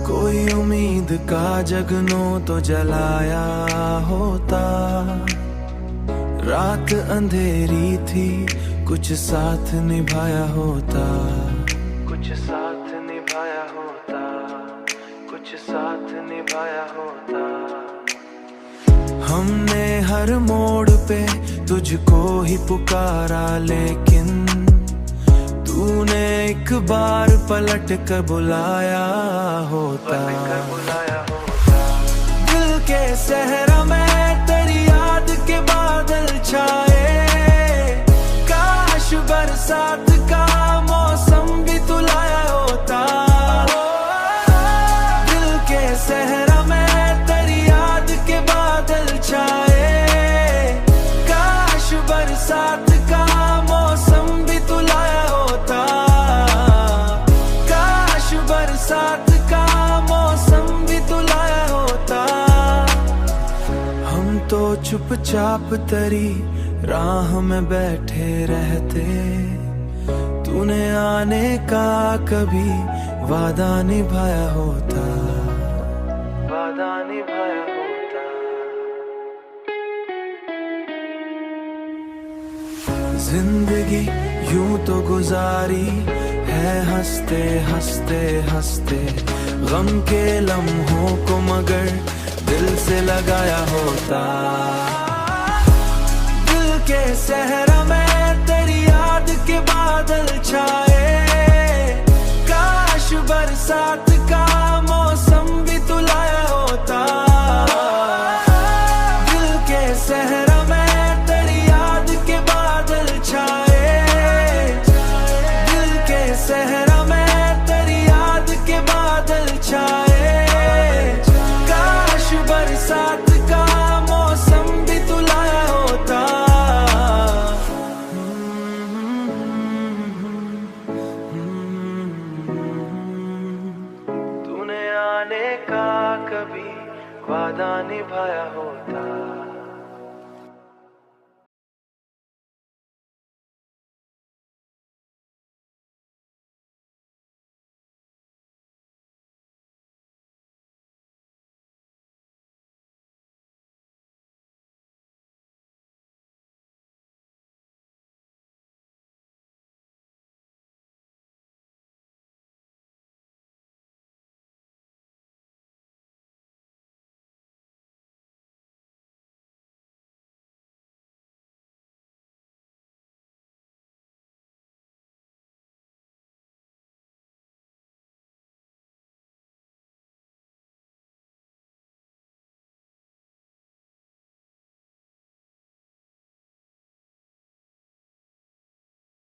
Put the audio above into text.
कोई उम्मीद का जगनो तो जलाया होता। रात अंधेरी थी, कुछ साथ निभाया होता। कुछ साथ निभाया होता, कुछ साथ निभाया होता। हमने हर मोड़ पे तुझको ही पुकारा, लेकिन तूने एक बार पलट कर बुलाया होता। दिल के सहरा में तेरी याद के बादल छाए, काश बरसात का मौसम भी तू लाया होता। दिल के सहरा में तेरी याद के बादल छाए, काश बरसात का मौसम भी तू लाया होता। काश बरसात का मौसम भी तू लाया होता। हम तो चुपचाप तेरी राह में बैठे रहते, तूने आने का कभी वादा निभाया होता। वादा निभाया होता। जिंदगी यूं तो गुजारी है हंसते हंसते हंसते, गम के लम्हों को मगर दिल से लगाया होता। दिल के सहरा में तेरी याद के बादल छाए, काश बरसात का मौसम भी तू लाया होता। दिल के सहरा में तेरी याद के बादल छाए, दिल के सहरा में तेरी याद के बादल छाए, काश बरसात का मौसम भी तू लाया होता। तूने आने का कभी वादा निभाया होता।